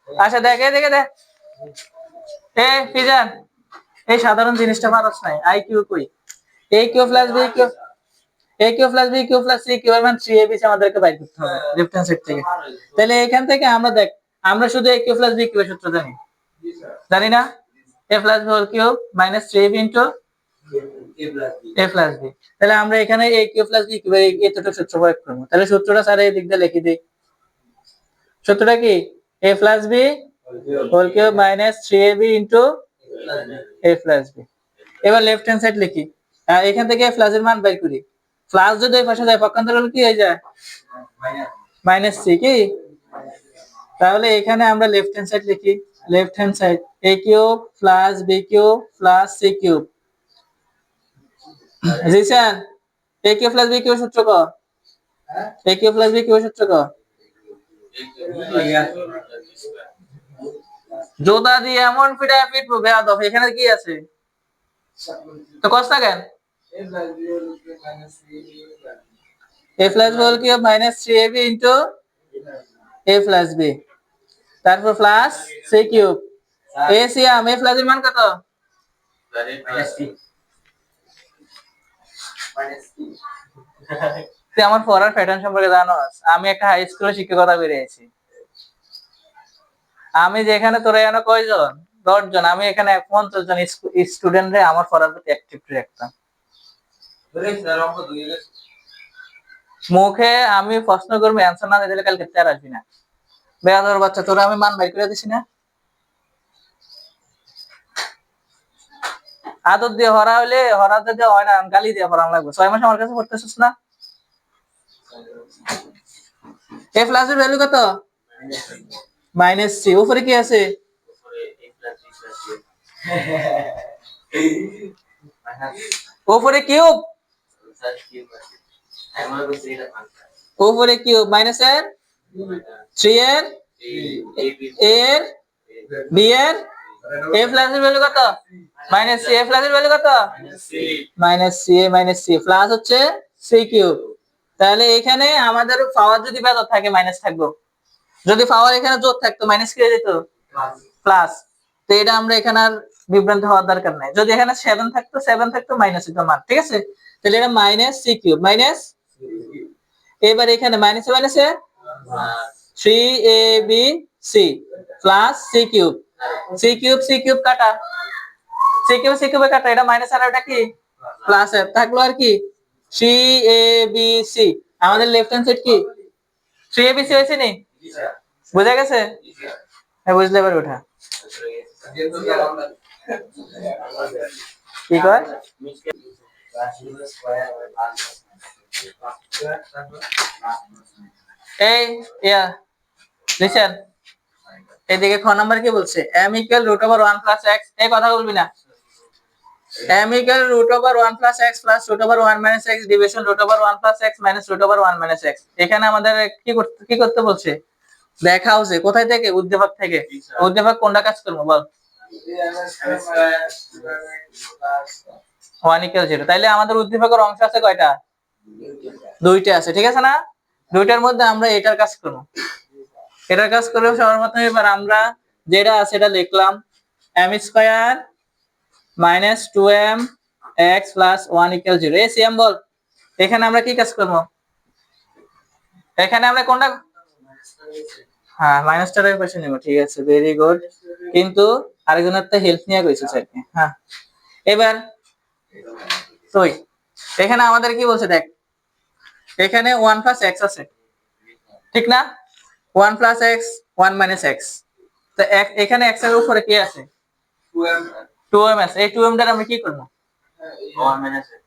আচ্ছা দেখ দেখ ফিজান, এই সাধারণ জিনিসটা পারছ নাই, আই কিউ কই, A Q plus B Q, A Q plus B Q plus C Q এর মান 3ab আমাদেরকে বাইর করতে হবে লেফট হ্যান্ড সাইড থেকে। তাহলে এখান থেকে আমরা দেখ, আমরা শুধু a Q plus B cube এর সূত্র জানি, জানি না? a plus b whole cube minus 3ab into a plus b. তাহলে আমরা এখানে a cube plus B cube এতটুকু সূত্র প্রয়োগ করব। তাহলে সূত্রটা স্যার এই দিক দিয়ে লিখে দিই। সূত্রটা কি? a plus b whole cube minus 3ab into a plus b. এবার লেফট হ্যান্ড সাইড লিখি, এখান থেকে প্লাস এর মান বের করি। প্লাস যদি এই পাশে যায় পক্ষান্তর হলে কি হয়ে যায়? মাইনাস সি কি? তাহলে এখানে আমরা লেফট হ্যান্ড সাইড লিখি, left hand side a cube plus b cube plus c cube. G sir, a cube plus b cube সূত্র ক? a cube plus b cube সূত্র ক? যোদা দিয়ে এমন পিটায় পিটবো বেয়াদব, এখানে কি আছে? তো কষ্ট কেন? a plus b whole cube minus 3ab into a plus b, তারপর plus c cube. a Siam, a plus এর মান কত? তুই আমার পড়ার প্যাটার্ন সম্পর্কে জানোস? আমি একটা হাই স্কুলে শিক্ষকতা বেরিয়েছি। আমি যেখানে তোরা এখানে কয়জন? 10 জন। আমি এখানে 50 জন স্টুডেন্টরে আমার পড়ার প্রতি অ্যাক্টিভ রাখতাম। মুখে আমি প্রশ্ন করবো, অ্যান্সার না দিলে কালকে আর আসবি না। বেয়াদর বাচ্চা, তোরা আমি মান বাইর করে দিছি না? আদর দিয়ে হরা হইলে হরাতে দিয়ে হয় না, গালি দিয়ে হরান লাগবে। 6 মাস আমার কাছে পড়তেছিস না? a প্লাস এর ভ্যালু কত? Minus c. উপরে কি আছে? উপরে কিউব, উপরে কিউব মাইনাস এর 3 এর a এর b এর a প্লাস এর ভ্যালু কত? Minus c. a প্লাস এর ভ্যালু কত? Minus c. a minus c plus হচ্ছে c কিউব। তাহলে এখানে আমাদের পাওয়ার যদি বেদর থাকে মাইনাস থাকবো, যদি পাওয়ার এখানে জোর থাকতো মাইনাস কি হয়ে যেত? প্লাস। তো এটা আমরা এখানে আর বিভ্রান্ত হওয়ার দরকার নাই। যদি এখানে 7 থাকতো মাইনাস হতো মান, ঠিক আছে? তাহলে এটা মাইনাস সি কিউব মাইনাস, এবার এখানে মাইনাস মাইনাসে 3ab c plus c cube, c cube c cube কাটা, c কিউব c কিউবে কাটা, এটা মাইনাস আর এটা কি প্লাস এর থাকলো আর কি 3abc। আমাদের লেফট হ্যান্ড সাইড কি 3abc হয়েছে নি? বুঝা গেছে? হ্যাঁ বুঝলে, এবার ওঠা কি কয়? এই লিসেন, এদিকে খ নাম্বার কি বলছে? m equal root over 1 plus x। এই কথা বলবি না। m equal root over 1 plus x plus root over 1 minus x division root over 1 plus x minus root over 1 minus x। এখানে আমাদের কি করতে বলছে? দেখাও যে কোথায় থেকে? উদ্দীপক থেকে। উদ্দীপক কোনটা কাজ করবো বল? 1 ইকুয়াল 0। তাইলে আমাদের উদ্দীপকের অংশ আছে কয়টা? দুইটা আছে, ঠিক আছে না? দুইটার মধ্যে আমরা এটার কাজ করব। এটার কাজ করব সর্বপ্রথম। এবার আমরা যেটা আছে এটা লিখলাম, m square minus 2m x plus 1 equal 0। এই সিএম বল, এখানে আমরা কি কাজ করব? এখানে আমরা কোনটা? হ্যাঁ মাইনাসটার ওই পাশে নেব, ঠিক আছে, ভেরি গুড। কিন্তু আরেকজনের তো হেল্প নিয়ে কইছে স্যার। হ্যাঁ এবার তুই এখানে আমাদের কি বলছে দেখ, এখানে 1 প্লাস x আছে, ঠিক না? 1 প্লাস x 1 মাইনাস x। তো এখানে x এর উপরে কি আছে? 2m আছে। এই 2m দ্বারা আমরা কি করব? 1 মাইনাস x।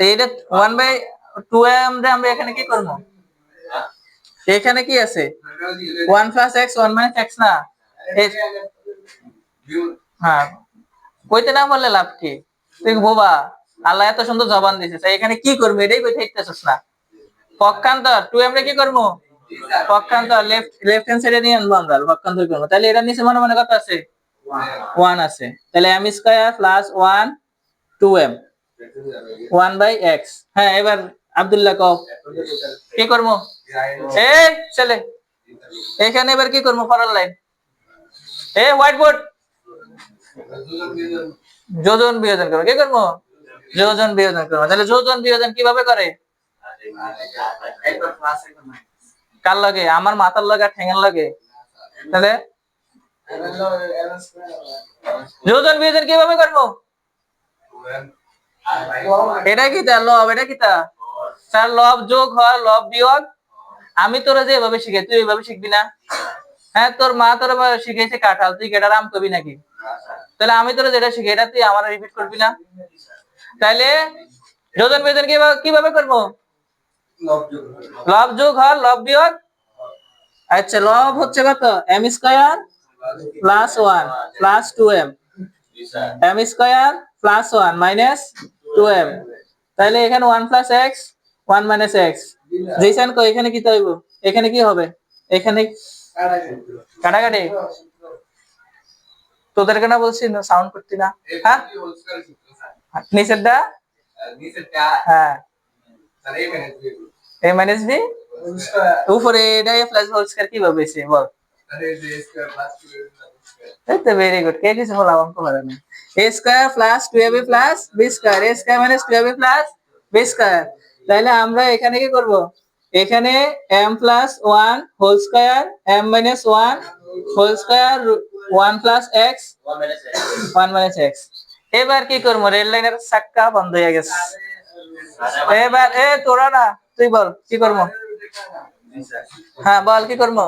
এইটা 1/2m দ্বারা আমরা এখানে কি করব? এখানে কি আছে? 1 প্লাস x 1 মাইনাস x না? হ্যাঁ কইতে না বললে লাভ কি? তুই বোবা, আল্লাহ এত সুন্দর জবান দিয়েছে, তাই এখানে কি করবি এটাই কইতে ইচ্ছাছিস না। পক্ষান্তর 2m রে কি করব? পক্ষান্তর লেফট হ্যান্ড সাইডে নিয়ে আনবো আমরা, পক্ষান্তর করব। তাহলে এর নিচে মনে মনে কত আছে? 1 আছে। তাহলে m square plus 1 2m 1/x। হ্যাঁ এবার আব্দুল্লাহ কও কি করব? এই ছেলে এখানে এবার কি করবো পরের লাইন হোয়াইট বোর্ড যোজন বিয়োজন করবো কি করবো যোজন বিয়োজন করবো তাহলে যোজন বিয়োজন কিভাবে করে কার লাগে আমার মাথার লাগে আর ঠ্যাঙের লাগে তাহলে যোজন বিয়োজন কিভাবে করবো এটা কি তা লব এটা কি তা স্যার লব যোগ হয় লব বিয়োগ আমি তোরা যেভাবে শিখাই তুই এইভাবে শিখবি না হ্যাঁ তোর মা তোরা শিখেছে কাঁঠাল তুই কেটার আম কবি নাকি তাহলে আমি তোরা যেটা শিখি এটা তুই আমার রিপিট করবি না তাহলে যোজন বিয়োজন কিভাবে করবো লব যোগ হয় লব বিয়োগ আচ্ছা লব হচ্ছে কত M square plus 1 plus 2m M square plus 1 minus 2m তাহলে এখানে 1 প্লাস এক্স 1 মাইনাস এক্স জিসান কো এখানে কি হইব এখানে কি হবে এখানে কাটাকাটি তোদেরকে না বলছি সাউন্ড করতি না হ্যাঁ নিচেরটা হ্যাঁ এ মাইনাস বি উপরে এটা এ প্লাস হোল স্কয়ার কিভাবে এসে বল এটা ভেরি গুড কে কিছু বলা অঙ্ক পারে না a square plus 2ab plus b square a square minus 2ab plus b square তাহলে আমরা এখানে কি করব এখানে m plus 1 whole square m minus 1 whole square 1 plus x 1 minus x এবার কি করব রেল লাইনের চাকা বন্ধ হয়ে গেছে এবার তোরা না তুই বল কি করব হ্যাঁ বল কি করব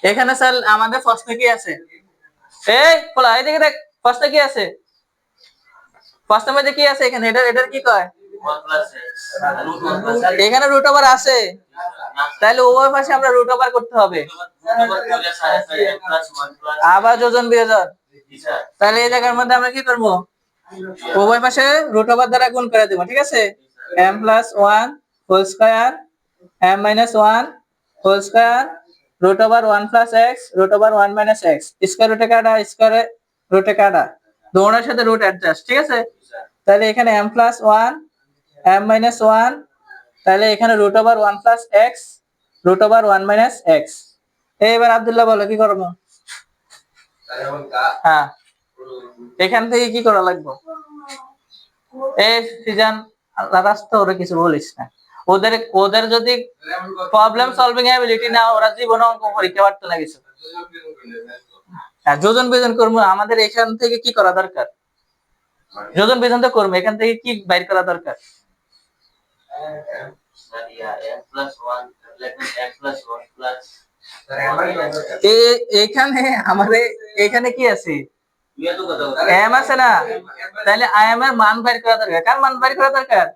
এখানে স্যার আমাদের প্রশ্নে কি আছে এই খোলা এদিকে দেখ প্রশ্নে কি আছে প্রশ্নের মধ্যে কি আছে এখানে এটার কি কয় এখানে রুট ওভার আছে তাহলে উভয় পাশে আমরা রুট ওভার করতে হবে আবার যোজন বিয়োজন তাহলে এই জায়গার মধ্যে আমরা কি করব উভয় পাশে রুট ওভার দ্বারা গুণ করে দেব ঠিক আছে m plus 1 whole square m minus 1 whole square root over 1 plus x root over 1 minus x square রুটে কাটা স্কয়ার রুটে কাটা দুটোর সাথে রুট অ্যাডজাস্ট ঠিক আছে তাহলে এখানে m প্লাস 1 m মাইনাস 1 তাহলে এখানে root over 1 plus x root over 1 minus x এবার আব্দুল্লাহ বলো কি করব হ্যাঁ এখান থেকে কি করা লাগবে এই সিজন রাস্তা ওরা কিছু বলিস না ওদের যদি প্রবলেম সলভিং অ্যাবিলিটি না ওরা জীবনে অঙ্ক পরীক্ষা পারতো না কিছু যোজন বিয়োজন করবো আমাদের এখান থেকে কি করা দরকার যোজন বিয়োজন তো করবো এখান থেকে কি বাইর করা দরকার এখানে আমাদের এখানে কি আছে এম আছে না তাহলে আই এম এর মান বাইর করা দরকার কার মান বাইর করা দরকার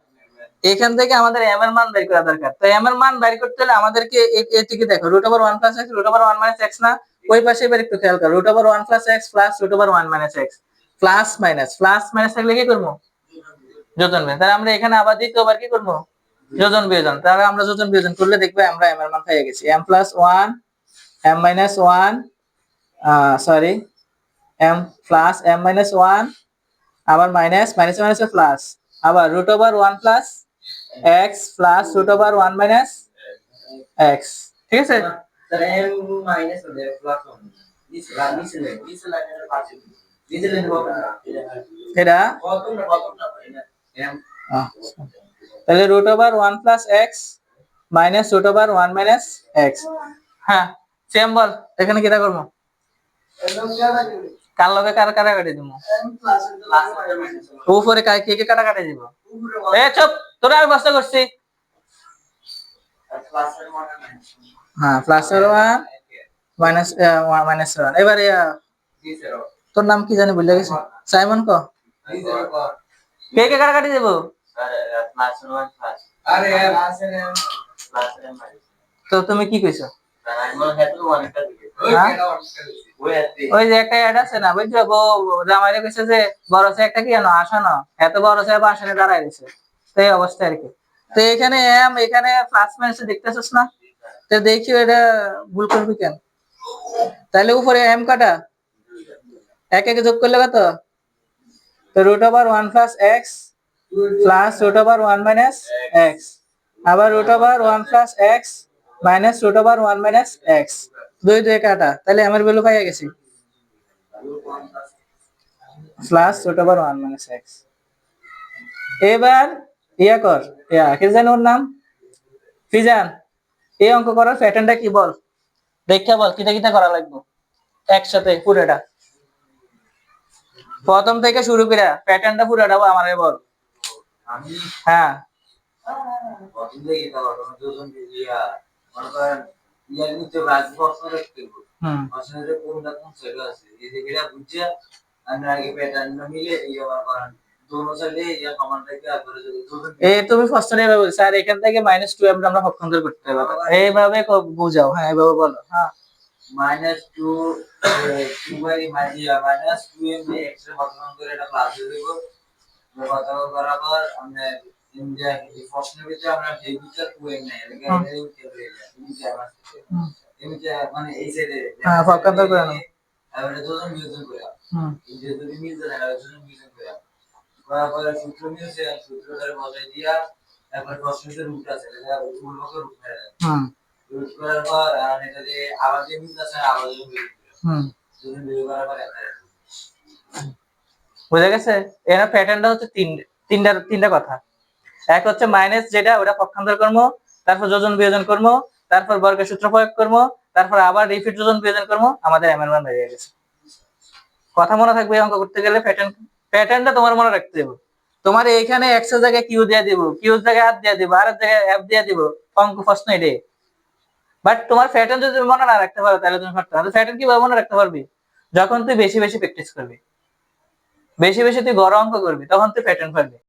এখান থেকে আমাদের এম এর মান বের করা দরকার তো এম এর মান বের করতে হলে আমাদেরকে এটিকে দেখো root over 1 plus x root over 1 minus x না ওই পাশে এবার একটু খেয়াল করো root over 1 plus x plus root over 1 minus x plus minus থাকলে কি করব যোজন বিয়োজন তাহলে আমরা এখানে আবার দ্বিতীয়বার কি করব যোজন বিয়োজন তাহলে আমরা যোজন বিয়োজন করলে দেখবে আমরা m এর মান পেয়ে গেছি m plus 1 m minus 1 sorry m plus m minus 1 আবার মাইনাস মাইনাস প্লাস আবার root over 1 plus x plus root over 1 minus x ঠিক আছে স্যার m মাইনাস হবে প্লাস 1 নিচে লাইনের পাশে নিচে লাইনের এটা m তাহলে root over 1 plus x minus root over 1 minus x হ্যাঁ সেম বল এখানে কিটা করব কার লগে কার কাটাকাটি দিব উপরে কে কাটাকাটি দিব চুপ তোরা আমি প্রশ্ন করছি হ্যাঁ প্লাস 1 মাইনাস 1 এবারে তোর নাম কি জানি ভুলে গেছি সাইমন ক কে কাটাকাটি দিব আরে তো তুমি কি কইছো ওই যে একটা অ্যাড আছে না বুঝছো জামাইরে কইছে যে বড় সে একটা কি জানো আসো না এত বড় সে আসনে দাঁড়ায় রইছে তো এই অবস্থা আর কি তো এখানে এম এখানে প্লাস মাইনাস দেখতেছস না তো দেখি এটা ভুল করবি কেন তাহলে উপরে এম কাটা এক যোগ করলে কত তো root over 1 plus X plus root over 1 minus X, আবার root over 1 plus X minus root over 1 minus X, দুই দুই কাটা, তাহলে আমার ভ্যালু পাইয়া গেছি plus root over 1 minus X. এবার ইয়া কর, কি জানি ওর নাম, ফিজান, এই অঙ্ক করার প্যাটার্নটা কি বল, দেখা বল কিটা কিটা করা লাগবে একসাথে পুরোটা, প্রথম থেকে শুরু করে প্যাটার্নটা পুরোটা আমারে বল। আমি হ্যাঁ প্রথম থেকে দুজন ইয়া মনে করেন ইয়া নিতে রাজি প্রশ্ন রাখতে হবে। প্রশ্নের কোনটা কোন সাইড আছে এই যে এটা বুঝছে আমরা আগে প্যাটার্নটা মিলে ইয়া করেন দোনো সাইডে ইয়া কমান্ড রেখে তারপরে যদি দুজন তুমি ফার্স্ট টাইম এভাবে স্যার এখান থেকে -2 আমরা পক্ষান্তর করতে হবে, এইভাবে বুঝাও। হ্যাঁ এইভাবে বলো। হ্যাঁ -2 -2m x এর বর্তমান করে এটা ক্লাস দিয়ে দেব। কথা করার পর আমরা ইন্ডিয়া এই প্রশ্নের ভিতরে আমরা যে দুটো 2m নাই এটাকে এমনি মানে এই সাইডে হ্যাঁ পক্ষান্তর করে নাও, আমরা দুজন মিলন করে এই যে যদি মিল যায় না দুজন মিলন করে পরে সূত্র মিলছে সূত্র ধরে বসাই দিয়া তারপর প্রশ্নের রুট আছে এটা উল্লেখের রুট মেরে দেয় রুট করার পর এটা যে আবার যে মিল আছে আবার যে মিল দুজন মিল করার পর এটা বুঝা গেছে। এর প্যাটার্নটা হচ্ছে তিনটা কথা, এক হচ্ছে মাইনাস যেটা ওটা পক্ষান্তর কর্ম, তারপর যোজন বিয়োজন কর্ম, তারপর বর্গের সূত্র প্রয়োগ কর্ম, তারপর আবার রিপিট যোজন বিয়োজন কর্ম, আমাদের এম এর মান বেরিয়ে গেছে। কথা মনে থাকবে অঙ্ক করতে গেলে প্যাটার্নটা তোমার মনে রাখতে হবে। তোমার এইখানে এক্স এর জায়গায় কিউ দিয়ে দিব, কিউ এর জায়গায় আর দিয়ে দিব, আর এর জায়গায় এফ দিয়ে দিব, অঙ্ক প্রশ্ন এটাই। বাট তোমার প্যাটার্ন যদি মনে না রাখতে পারো তাহলে তুমি পারতে না। প্যাটার্ন কিভাবে মনে রাখতে পারবি, যখন তুই বেশি বেশি প্র্যাকটিস করবি, বেশি বেশি তুই বড় অঙ্ক করবি, তখন তুই প্যাটার্ন পারবি।